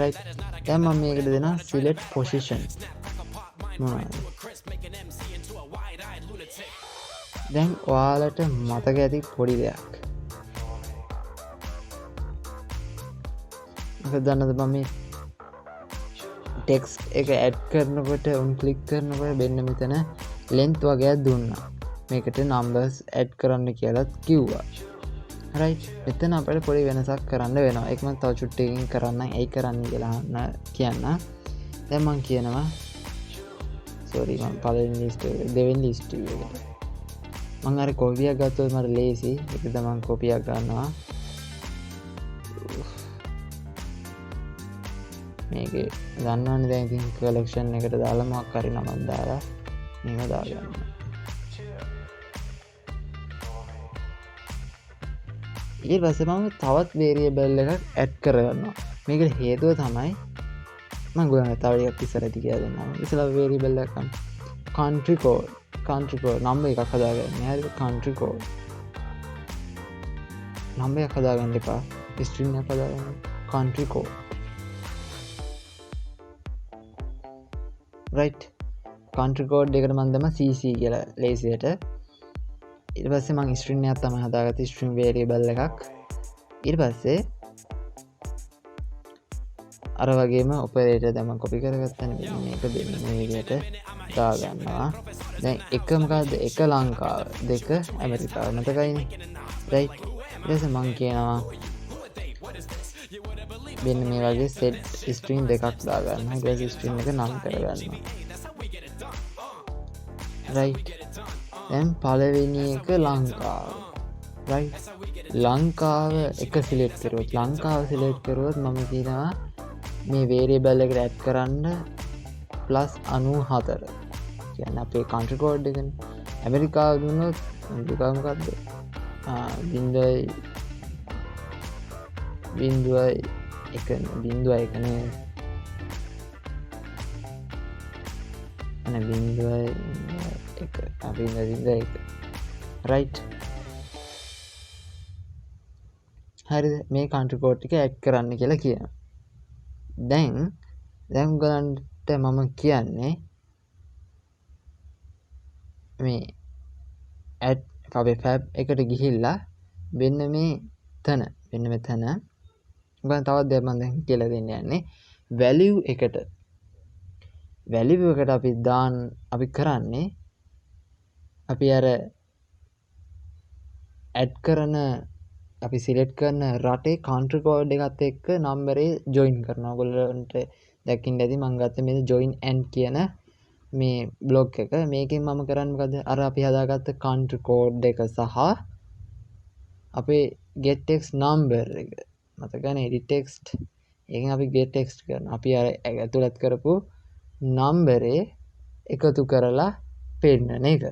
right දැන් මම මේකට දෙනවා select position මොනවද දැන් ඔයාලට මතක ඇති පොඩි දෙයක් මොකද දන්නවද මම මේ ටෙක්ස්ට් එක ඇඩ් කරනකොට උන් ක්ලික් කරනකොට මෙන්න මෙතන length වගේක් දුන්නා මේකට numbers add කරන්න කියලාත් කිව්වා right මෙතන අපිට පොඩි වෙනසක් කරන්න වෙනවා ඒක මම තව චුට්ටකින් කරන්න ඇයි කරන්න කියලා කියන්න දැන් මම කියනවා sorry මම පළවෙනි list දෙවෙනි list එකට මම අර copy එක ගත්තොත් මට ලේසි ඒකද මම copy එක ගන්නවා මේකේ ගන්නවනේ දැන් ඉතින් collection එකට දාලා මොකක් හරි නමක් දාලා මේක දාගන්න ඊට පස්සේ මම තවත් variable එකක් add කරගන්නවා මේකට හේතුව තමයි මම ගොඩක් තව ටිකක් ඉස්සරහට කියලා දෙන්නම් ඉස්සලා variable එකක් country code number එකක් හදාගන්න හරිද country code number එකක් හදාගන්න එපා string එකක් හදාගන්න country code right country code එකට මම දැම්ම cc කියලා ලේසියට ඊට පස්සේ මම string එකක් තමයි හදාගත්තේ string variable එකක් ඊට පස්සේ අර වගේම operator දැන් මම copy කරගත්තානේ මේක දෙන්න මේ විදිහට දාගන්නවා දැන් එක මොකද්ද එක ලංකාව දෙක ඇමරිකාව මතකයිනේ right ඊට පස්සේ මම කියනවා මෙන්න මේ වගේ set string දෙකක් දාගන්නවා ඊට පස්සේ string එක නම් කරගන්නවා right දැන් පළවෙනි එක ලංකාව right ලංකාව එක select කරුවොත් ලංකාව select කරුවොත් මම කියනවා මේ variable එකට add කරන්න +94 කියන්නේ අපේ country code එකනේ ඇමරිකාව දුන්නොත් ඇමරිකාව මොකද්ද 0.1 right හරිද මේ country code ටික add කරන්න කියලා කියනවා දැන් ඔයගලන්ට මම කියන්නේ මේ add fab එකට ගිහිල්ලා මෙන්න මෙතන ඔයගලන් තවත් දෙයක් මම දැන් කියලා දෙන්න යන්නේ value එකට අපි කරන්නේ අපි අර add කරන අපි select කරන රටේ country code එකත් එක්ක number එක join කරනවා. ඔයගොල්ලන්ට දැක්කින් ඇති මම ගත්ත මේ join and කියන මේ block එක. මේකෙන් මම කරන්නේ මොකද? අර අපි හදාගත්ත country code එක සහ අපේ get text number එක. මතකනේ edit text. ඒකෙන් අපි get text කරනවා. අපි අර ඇතුළත් කරපු number එකතු කරලා පෙන්නන එක.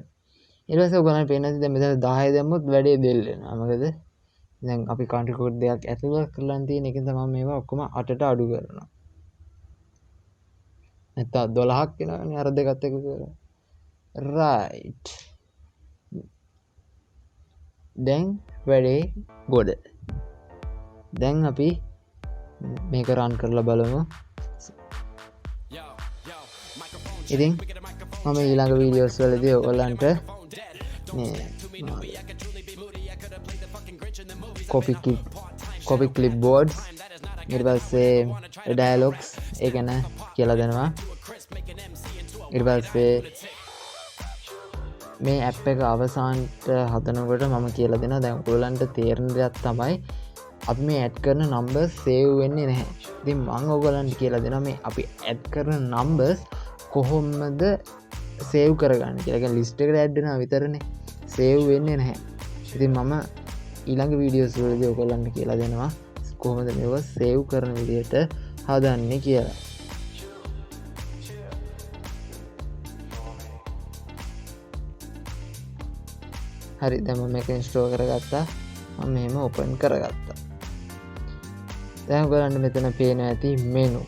ඊට පස්සේ ඔයගොල්ලන්ට පේන්නේ දැන් මෙතන 10 දැම්මොත් වැඩේ දෙල් වෙනවා. මොකද දැන් අපි country code දෙකක් ඇතුළත් කරලා තියෙන එකෙන් තමයි මේවා ඔක්කොම 8ට අඩු කරනවා. නැත්නම් 12ක් වෙනවනේ අර දෙකත් එකතු කරලා. right. දැන් වැඩේ ගොඩ. දැන් අපි මේක run කරලා බලමු. ඉතින් මම ඊළඟ වීඩියෝස් වලදී ඔයගොල්ලන්ට මේ copy clipboards ඊට පස්සේ dialogues ඒ ගැන කියලා දෙනවා. ඊට පස්සේ මේ app එක අවසානට හදනකොට මම කියලා දෙනවා. දැන් ඔයගොල්ලන්ට තේරෙන දෙයක් තමයි අපි මේ add කරන numbers save වෙන්නේ නැහැ. ඉතින් මම ඔයගොල්ලන්ට කියලා දෙනවා මේ අපි add කරන numbers කොහොමද save කරගන්නේ කියලා. කියන්නේ list එකට add වෙනවා විතරනේ. save වෙන්නේ නැහැ. ඉතින් මම ඊළඟ වීඩියෝස් වලදී ඔයගොල්ලන්ට කියලා දෙනවා කොහොමද මේවා save කරන විදිහට හදන්නේ කියලා. හරි දැන් මම මේක install කරගත්තා. මම මෙහෙම open කරගත්තා. දැන් ඔයගොල්ලන්ට මෙතන පේනවා ඇති menu.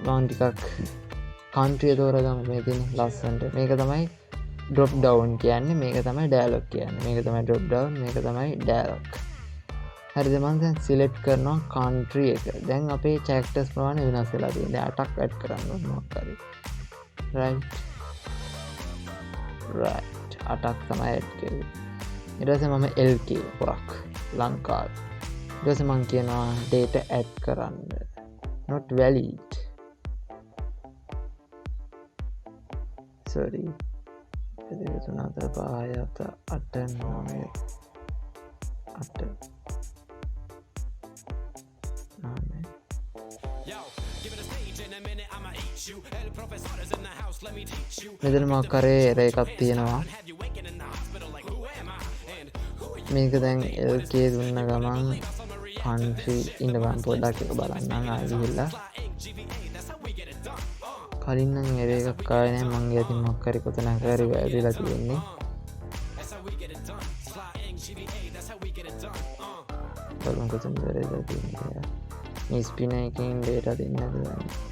මම ටිකක් country තෝරගමු. මේ තියෙන ලස්සනට. මේක තමයි drop down කියන්නේ. මේක තමයි dialog කියන්නේ. මේක තමයි drop down. මේක තමයි dialog. හරිද මම දැන් සිලෙක්ට් කරනවා country එක. දැන් අපේ characters ප්‍රමාණය වෙනස් වෙලා තියෙනවා. දැන් 8ක් add කරන්න ඕන මොකක් හරි. right 8ක් තමයි add කරුවේ. ඊට පස්සේ මම LK පොරක් ලංකාව. ඊට පස්සේ මම කියනවා data add කරන්න. not valid. sorry. 2 3 4 5 6 7 8 මෙතන මම කරේ එර එකක් තියෙනවා. මේක දැන් LK දුන්න ගමන් country ඉන්න ගමන් පොඩ්ඩක් එක බලන්නම් ආයෙ ගිහිල්ලා. කලින් නම් එර එකක් ආවේ නැහැ මං ගියා තින් මොකක් හරි කොතනක හරි වැරදිලා තියෙන්නේ. බලමු කොතනද වැරදිලා තියෙන්නේ. මේ ස්පින් එකකින් data දෙන්න හදනවා.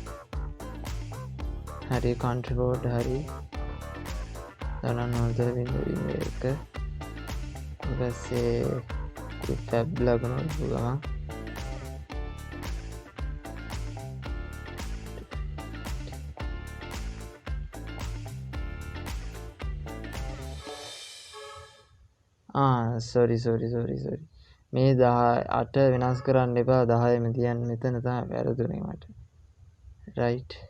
හරි country code හරි දනන්න හොදලා වෙන්නේ එක ඊපස්සේ tab ලගනවා ගමන් sorry මේ 8 වෙනස් කරන්න එපා 10 මෙ තියන්න මෙතන තමයි වැරදුනේ මට right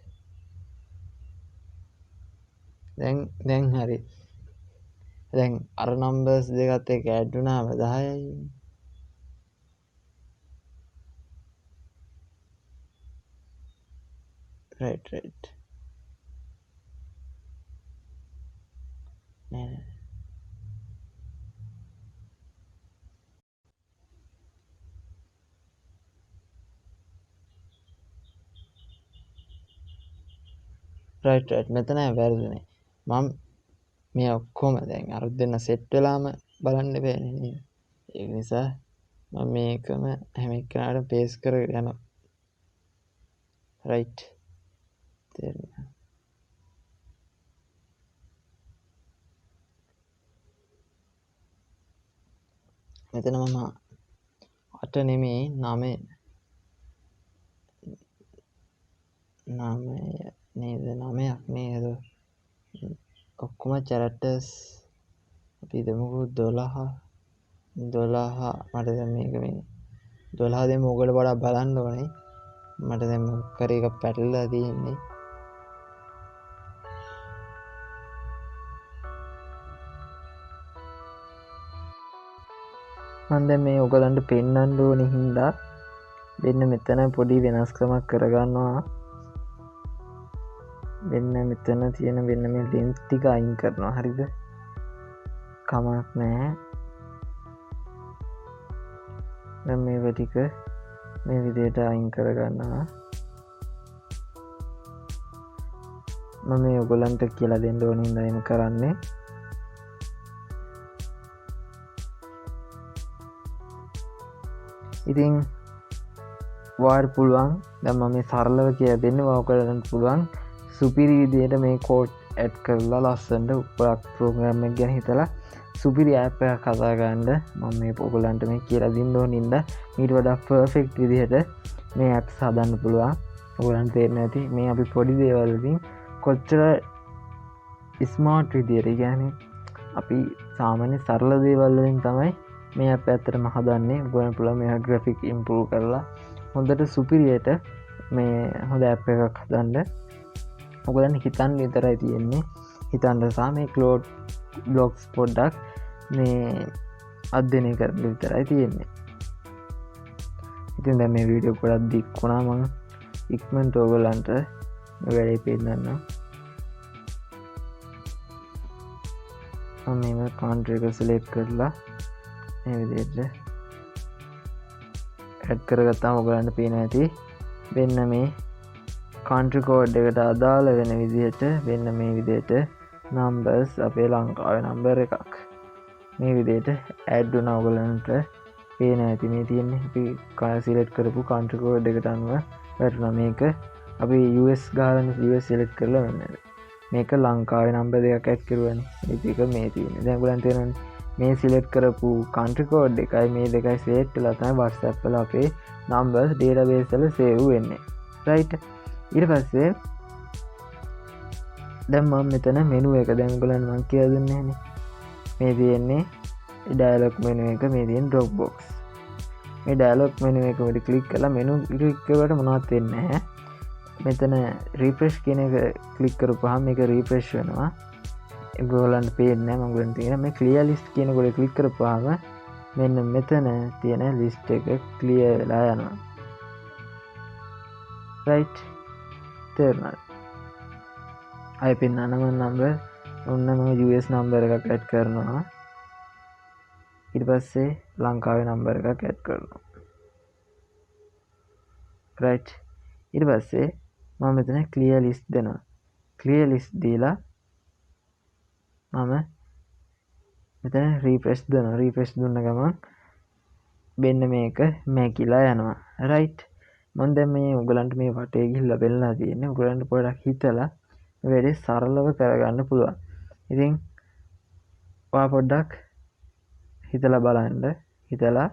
දැන් හරි දැන් අර නම්බර්ස් දෙකත් එක්ක ඇඩ් වුණාම 10යි right නෑ right මෙතන වැරදුනේ මම මේ ඔක්කොම දැන් අර දෙන්න සෙට් වෙලාම බලන්න බෑනේ නේද ඒ නිසා මම මේකම හැම එකනට පේස්ට් කරගෙන යනවා right තේරුණා මෙතන මම 8 නෙමෙයි 9 නේද 9ක් නේද ඔක්කොම characters අපි දෙමුකෝ 12 මට දැන් මේක මේ 12 දෙමු ඔයගොල්ලෝ පොඩ්ඩක් බලන්න ඕනේ මට දැන් මොකක් හරි එකක් පැටලලා තියෙන්නේ මම දැන් මේ ඔයගලන්ට පෙන්වන්න ඕනේ හින්දා මෙන්න මෙතන පොඩි වෙනස්කමක් කරගන්නවා මෙන්න මෙතන තියෙන මෙන්න මේ length ටික අයින් කරනවා හරිද කමක් නැහැ දැන් මේ ටික මේ විදිහට අයින් කරගන්නවා මම මේ ඔයගලන්ට කියලා දෙන්න ඕනේ ඉඳන් එහෙම කරන්නේ ඉතින් වාට පුළුවන් දැන් මම මේ සරලව කියලා දෙන්නේ ඔයගලන්ට පුළුවන් සුපිරි විදිහට මේ කෝඩ් ඇඩ් කරලා ලස්සනට ගොඩක් ප්‍රෝග්‍රෑම් එක ගැන හිතලා සුපිරි ඇප් එකක් හදාගන්න මම මේ ඔයගලන්ට මේ කියලා දෙන්න ඕන ඉඳලා ඊට වඩා පර්ෆෙක්ට් විදිහට මේ ඇප්ස් හදන්න පුළුවන් ඔයගලන්ට තේරෙන්නේ නැති මේ අපි පොඩි දේවල් වලින් කොච්චර ස්මාර්ට් විදිහට කියන්නේ අපි සාමාන්‍ය සරල දේවල් වලින් තමයි මේ ඇප් ඇත්තටම හදන්නේ ඔයගලන්ට පුළුවන් මේ ග්‍රැෆික් ඉම්ප්‍රූව් කරලා හොඳට සුපිරියට මේ හොඳ ඇප් එකක් හදන්න ඔයගලන්ට හිතන්න විතරයි තියෙන්නේ හිතන්න සහ මේ ක්ලෝඩ් බ්ලොග්ස් පොඩ්ඩක් මේ අධ්‍යයනය කරන්න විතරයි තියෙන්නේ ඉතින් දැන් මේ වීඩියෝ ගොඩක් දික් වුණා මම ඉක්මනට ඔයගලන්ට මේ වැඩේ පෙන්නන්නම් මම මේ country එක select කරලා මේ විදිහට ඇඩ් කරගත්තාම ඔයගලන්ට පේනවා ඇති වෙන්න මේ country code එකට අදාළ වෙන විදිහට වෙන්න මේ විදිහට numbers අපේ ලංකාවේ number එකක් මේ විදිහට add වුණා ඔයගලන්ට පේනවා ඇති මේ තියෙන්නේ අපි select කරපු country code එකට අනුව වැටුණා මේක අපි US ගහලා US select කරලා වෙන්නේ මේක ලංකාවේ number දෙකක් add කරුවානේ මේක මේ තියෙන්නේ දැන් ඔයගලන්ට තේරෙනවනේ මේ සිලෙක්ට් කරපු country code එකයි මේ දෙකයි select වෙලා තමයි WhatsApp වල අපේ numbers database වල save වෙන්නේ. right. ඊට පස්සේ දැන් මම මෙතන menu එක දැන් ඔයගලන්ට මම කියලා දුන්නේ නැහනේ. මේ තියෙන්නේ dialog menu එක, මේ තියෙන Dropbox. මේ dialog menu එක උඩ click කරලා menu click කරුවට මොනවත් වෙන්නේ නැහැ. මෙතන refresh කියන එක click කරපුවාම මේක refresh වෙනවා. ඔයගොල්ලන්ට පේන්නේ නැහැ. මම ඔයගොල්ලන්ට කියන මේ clear list කියන එක click කරපුවාම මෙන්න මෙතන තියෙන list එක clear වෙලා යනවා. right. තේරුණාද? අය පෙන්නන number ඔන්න මම US number එකක් add කරනවා. ඊට පස්සේ ලංකාවේ number එකක් add කරනවා. right. ඊට පස්සේ මම මෙතන clear list දෙනවා. clear list දීලා මම මෙතන refresh දෙනවා. refresh දුන්න ගමන් මෙන්න මේක මැකිලා යනවා. right. මම දැන් මේ ඔයගලන්ට මේ වටේ ගිහිල්ලා බලලා තියෙන්නේ. ඔයගලන්ට පොඩ්ඩක් හිතලා මේ වැඩේ සරලව කරගන්න පුළුවන්. ඉතින් ඔයා පොඩ්ඩක් හිතලා බලන්න. හිතලා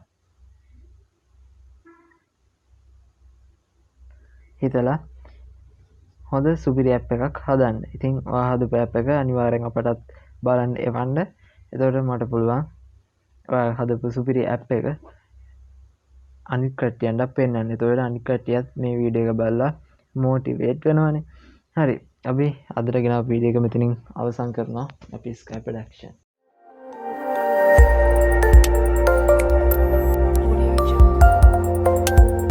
හොඳ සුපිරි ඇප් එකක් හදන්න. ඉතින් ඔයා හදපු ඇප් එක අනිවාර්යෙන් අපටත් බලන්න එවන්න. එතකොට මට පුළුවන් ඔයා හදපු සුපිරි ඇප් එක අනිත් කට්ටියන්ට පෙන්වන්න. එතකොට අනිත් කට්ටියත් මේ වීඩියෝ එක බලලා මොටිවේට් වෙනවනේ. හරි. අපි අදට ගෙනාව වීඩියෝ එක මෙතනින් අවසන් කරනවා. අපි Skype action